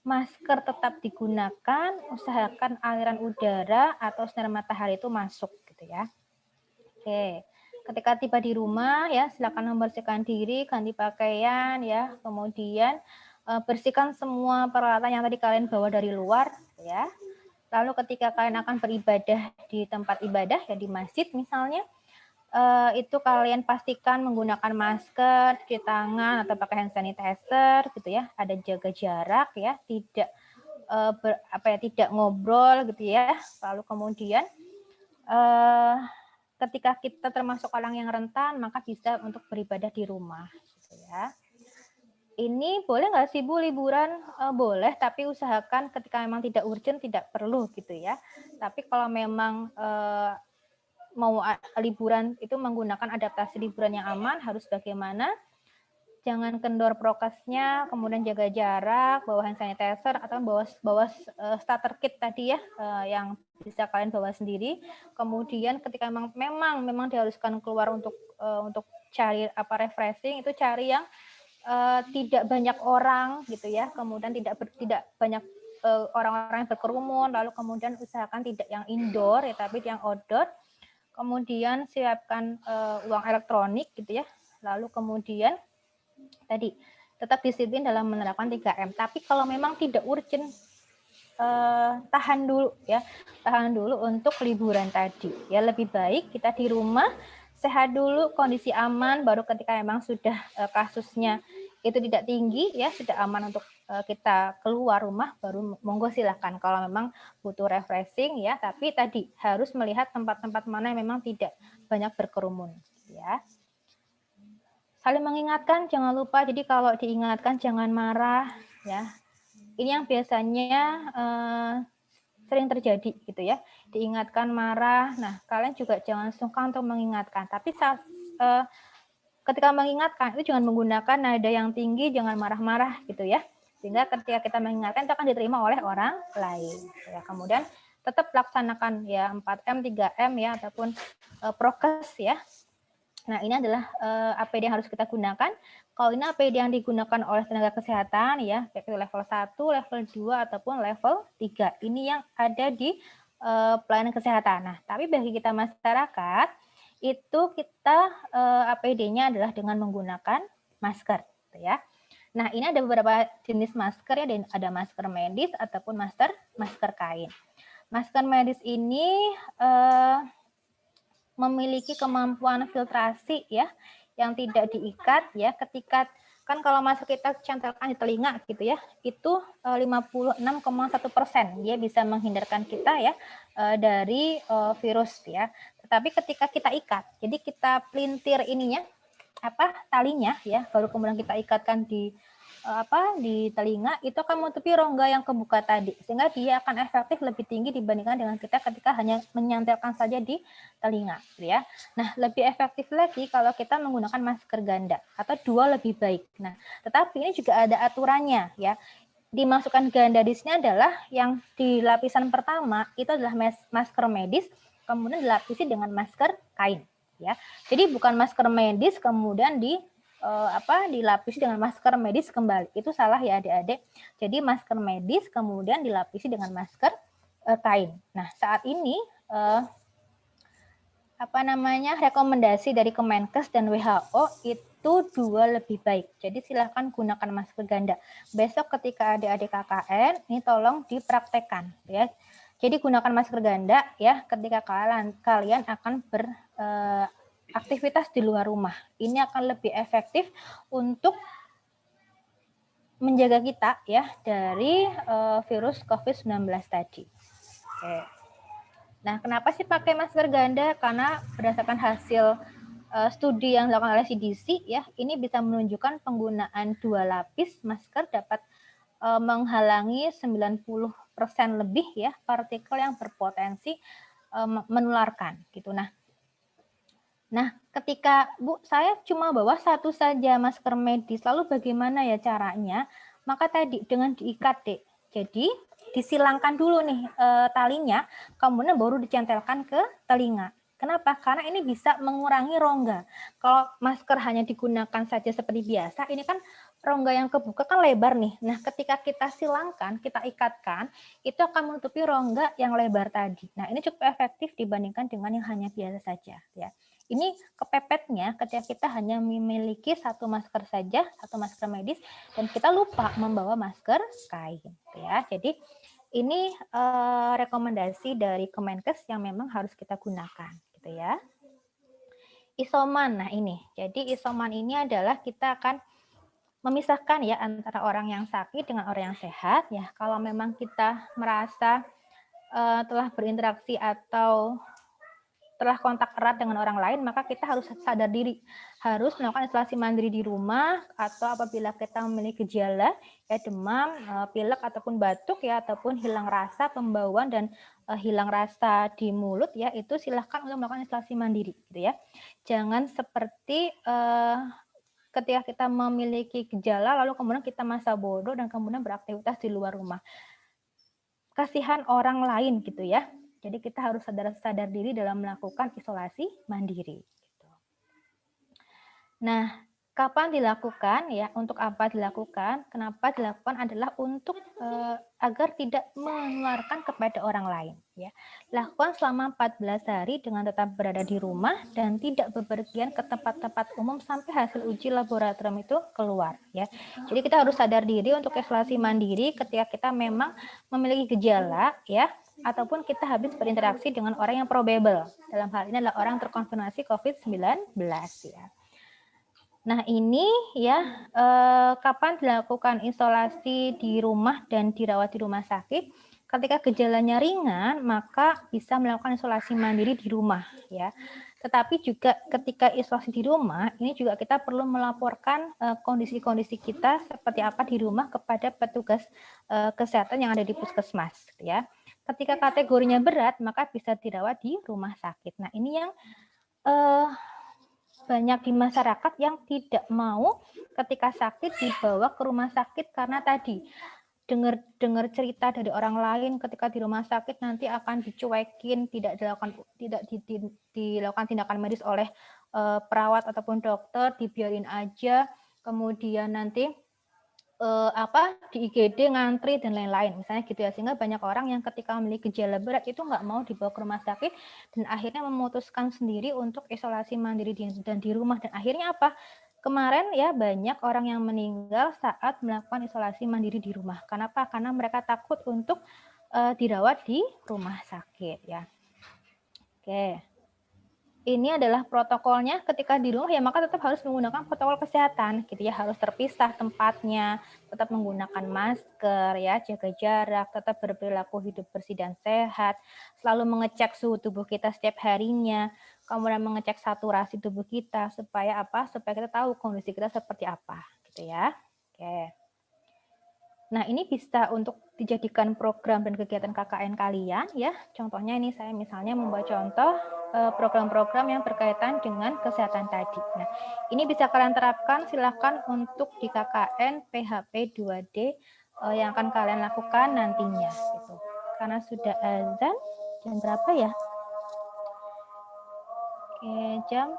masker tetap digunakan, usahakan aliran udara atau sinar matahari itu masuk gitu ya. Oke. Ketika tiba di rumah ya, silakan membersihkan diri, ganti pakaian ya, kemudian bersihkan semua peralatan yang tadi kalian bawa dari luar ya. Lalu ketika kalian akan beribadah di tempat ibadah ya, di masjid misalnya, itu kalian pastikan menggunakan masker, cuci tangan atau pakai hand sanitizer gitu ya, ada jaga jarak ya, tidak tidak ngobrol gitu ya. Lalu kemudian ketika kita termasuk orang yang rentan, maka bisa untuk beribadah di rumah gitu ya. Ini boleh nggak sih Bu liburan? Boleh, tapi usahakan ketika memang tidak urgent tidak perlu gitu ya. Tapi kalau memang mau liburan itu menggunakan adaptasi liburan yang aman, harus bagaimana? jangan kendor prokesnya, kemudian jaga jarak, bawa hand sanitizer atau bawa starter kit tadi ya, yang bisa kalian bawa sendiri. Kemudian ketika memang diharuskan keluar untuk cari refreshing, itu cari yang tidak banyak orang gitu ya, kemudian tidak banyak orang-orang yang berkerumun, lalu kemudian usahakan tidak yang indoor ya, tapi yang outdoor. Kemudian siapkan uang elektronik gitu ya, lalu kemudian tadi tetap disiplin dalam menerapkan 3M. Tapi kalau memang tidak urgent, tahan dulu untuk liburan tadi. Ya lebih baik kita di rumah, sehat dulu, kondisi aman, baru ketika memang sudah kasusnya itu tidak tinggi, ya sudah aman untuk kita keluar rumah, baru monggo silahkan kalau memang butuh refreshing ya. Tapi tadi harus melihat tempat-tempat mana yang memang tidak banyak berkerumun, ya. Saling mengingatkan, jangan lupa. Jadi kalau diingatkan jangan marah, ya. Ini yang biasanya sering terjadi gitu ya. Diingatkan marah. Nah, kalian juga jangan sungkan untuk mengingatkan. Tapi saat ketika mengingatkan itu jangan menggunakan nada yang tinggi, jangan marah-marah gitu ya. Sehingga ketika kita mengingatkan itu akan diterima oleh orang lain. Ya, kemudian tetap laksanakan ya 4M, 3M ya ataupun prokes ya. Nah, ini adalah APD yang harus kita gunakan. Kalau ini APD yang digunakan oleh tenaga kesehatan ya, baik itu level 1, level 2 ataupun level 3. Ini yang ada di pelayanan kesehatan. Nah, tapi bagi kita masyarakat itu kita APD-nya adalah dengan menggunakan masker gitu ya. Nah, ini ada beberapa jenis masker ya, dan ada masker medis ataupun masker kain. Masker medis ini memiliki kemampuan filtrasi ya, yang tidak diikat ya. Ketika kan kalau masker kita cantelkan di telinga gitu ya, itu 56,1% dia bisa menghindarkan kita ya dari virus ya. Tetapi ketika kita ikat, jadi kita pelintir ininya talinya ya, baru kemudian kita ikatkan di telinga, itu akan menutupi rongga yang kebuka tadi, sehingga dia akan efektif lebih tinggi dibandingkan dengan kita ketika hanya menyantelkan saja di telinga ya. Nah, lebih efektif lagi kalau kita menggunakan masker ganda atau 2 lebih baik. Nah, tetapi ini juga ada aturannya ya. Dimasukkan ganda di sini adalah yang di lapisan pertama itu adalah masker medis, kemudian dilapisi dengan masker kain ya. Jadi bukan masker medis kemudian dilapisi dengan masker medis kembali. Itu salah ya adik-adik. Jadi masker medis kemudian dilapisi dengan masker kain. Nah, saat ini rekomendasi dari Kemenkes dan WHO itu 2 lebih baik. Jadi silahkan gunakan masker ganda. Besok ketika adik-adik KKN, ini tolong dipraktekkan ya. Jadi gunakan masker ganda ya ketika kalian akan aktivitas di luar rumah. Ini akan lebih efektif untuk menjaga kita ya dari virus COVID-19 tadi. Oke. Nah, kenapa sih pakai masker ganda? Karena berdasarkan hasil studi yang dilakukan oleh CDC ya, ini bisa menunjukkan penggunaan 2 lapis masker dapat menghalangi 90% lebih ya partikel yang berpotensi menularkan gitu. Nah, ketika Bu, saya cuma bawa 1 saja masker medis, lalu bagaimana ya caranya? Maka tadi dengan diikat, Dek. Jadi disilangkan dulu nih talinya, kemudian baru dicentelkan ke telinga. Kenapa? Karena ini bisa mengurangi rongga. Kalau masker hanya digunakan saja seperti biasa, ini kan rongga yang kebuka kan lebar nih. Nah, ketika kita silangkan, kita ikatkan, itu akan menutupi rongga yang lebar tadi. Nah, ini cukup efektif dibandingkan dengan yang hanya biasa saja ya. Ini kepepetnya ketika kita hanya memiliki 1 masker saja, 1 masker medis, dan kita lupa membawa masker kain. Ya. Jadi ini rekomendasi dari Kemenkes yang memang harus kita gunakan. Gitu ya. Isoman, nah ini. Jadi isoman ini adalah kita akan memisahkan ya antara orang yang sakit dengan orang yang sehat. Ya, kalau memang kita merasa telah berinteraksi atau telah kontak erat dengan orang lain, maka kita harus sadar diri, harus melakukan isolasi mandiri di rumah, atau apabila kita memiliki gejala, ya demam, pilek ataupun batuk ya, ataupun hilang rasa, pembauan dan hilang rasa di mulut ya, itu silahkan untuk melakukan isolasi mandiri, gitu ya. Jangan seperti ketika kita memiliki gejala lalu kemudian kita masa bodoh dan kemudian beraktivitas di luar rumah. Kasihan orang lain gitu ya. Jadi kita harus sadar diri dalam melakukan isolasi mandiri. Nah, kapan dilakukan ya? Untuk apa dilakukan? Kenapa dilakukan adalah untuk agar tidak menularkan kepada orang lain ya. Lakukan selama 14 hari dengan tetap berada di rumah dan tidak bepergian ke tempat-tempat umum sampai hasil uji laboratorium itu keluar ya. Jadi kita harus sadar diri untuk isolasi mandiri ketika kita memang memiliki gejala ya, ataupun kita habis berinteraksi dengan orang yang probable. Dalam hal ini adalah orang terkonfirmasi COVID-19 ya. Nah ini ya kapan dilakukan isolasi di rumah dan dirawat di rumah sakit? Ketika gejalanya ringan maka bisa melakukan isolasi mandiri di rumah ya. Tetapi juga ketika isolasi di rumah ini juga kita perlu melaporkan kondisi-kondisi kita seperti apa di rumah kepada petugas kesehatan yang ada di puskesmas ya. Ketika kategorinya berat maka bisa dirawat di rumah sakit. Nah ini yang banyak di masyarakat yang tidak mau ketika sakit dibawa ke rumah sakit karena tadi dengar cerita dari orang lain ketika di rumah sakit nanti akan dicuekin, tidak dilakukan tindakan medis oleh perawat ataupun dokter, dibiarin aja, kemudian nanti di IGD ngantri dan lain-lain misalnya gitu ya, sehingga banyak orang yang ketika memiliki gejala berat itu nggak mau dibawa ke rumah sakit dan akhirnya memutuskan sendiri untuk isolasi mandiri dan di rumah, dan akhirnya apa, kemarin ya banyak orang yang meninggal saat melakukan isolasi mandiri di rumah. Kenapa? Karena mereka takut untuk dirawat di rumah sakit ya. Oke. Ini adalah protokolnya ketika di rumah ya, maka tetap harus menggunakan protokol kesehatan gitu ya, harus terpisah tempatnya, tetap menggunakan masker ya, jaga jarak, tetap berperilaku hidup bersih dan sehat, selalu mengecek suhu tubuh kita setiap harinya, kemudian mengecek saturasi tubuh kita supaya apa? Supaya kita tahu kondisi kita seperti apa gitu ya. Oke. Nah, ini bisa untuk dijadikan program dan kegiatan KKN kalian ya. Contohnya ini saya misalnya membuat contoh program-program yang berkaitan dengan kesehatan tadi. Nah, ini bisa kalian terapkan, silakan untuk di KKN PHP 2D yang akan kalian lakukan nantinya gitu. Karena sudah azan, jam berapa ya? Oke, jam.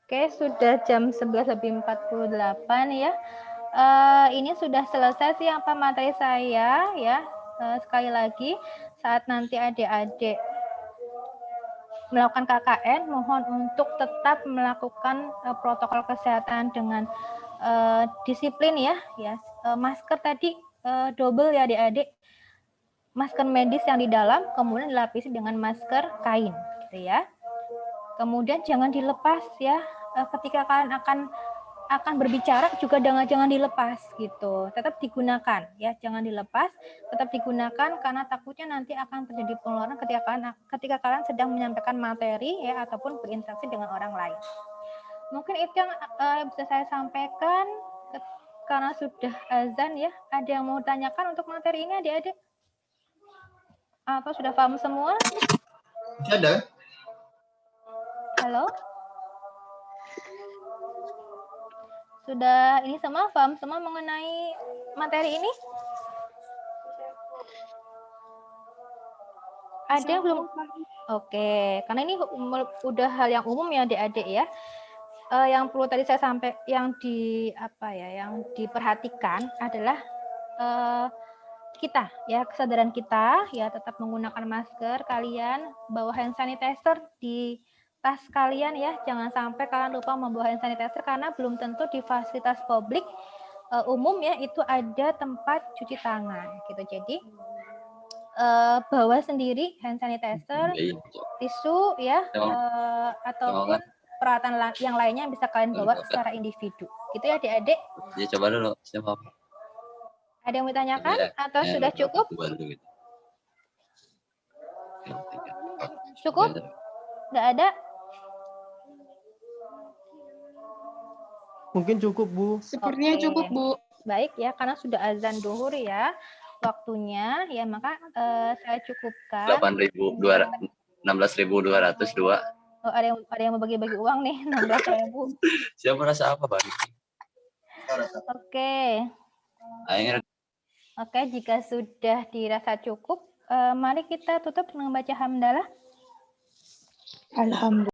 Oke, sudah jam 11.48 ya. Ini sudah selesai sih apa materi saya ya. Sekali lagi, saat nanti adik-adik melakukan KKN, mohon untuk tetap melakukan protokol kesehatan dengan disiplin ya. Masker tadi double ya adik-adik. Masker medis yang di dalam, kemudian dilapisi dengan masker kain, gitu ya. Kemudian jangan dilepas ya. Ketika kalian akan berbicara juga jangan dilepas gitu, tetap digunakan ya, jangan dilepas, tetap digunakan karena takutnya nanti akan terjadi penularan ketika kalian sedang menyampaikan materi ya ataupun berinteraksi dengan orang lain. Mungkin itu yang bisa saya sampaikan karena sudah azan ya. Ada yang mau tanyakan untuk materi ini adik-adik? Atau sudah paham semua? Ada. Halo? Sudah ini semua paham semua mengenai materi ini? Ada yang belum? Oke, karena ini udah hal yang umum ya adik-adik ya. Yang perlu tadi saya yang diperhatikan adalah kita ya, kesadaran kita ya, tetap menggunakan masker, kalian bawa hand sanitizer di tas kalian ya, jangan sampai kalian lupa membawa hand sanitizer karena belum tentu di fasilitas publik umum ya itu ada tempat cuci tangan gitu. Jadi bawa sendiri hand sanitizer, tisu ya, ataupun peralatan yang lainnya yang bisa kalian bawa secara individu. Gitu ya adik-adik. Ya coba dulu, siapa? Ada yang mau ditanyakan atau sudah cukup? Cukup? Nggak ada? Mungkin cukup, Bu. Sepertinya cukup, Bu. Baik ya, karena sudah azan duhur ya waktunya ya, maka saya cukupkan. 8.200. 16.202. Oh, ada yang mau bagi-bagi uang nih, 16.000. Siapa merasa apa, Bang? Oke. Ayo, Oke, jika sudah dirasa cukup, mari kita tutup dengan baca hamdalah. Alhamdulillah.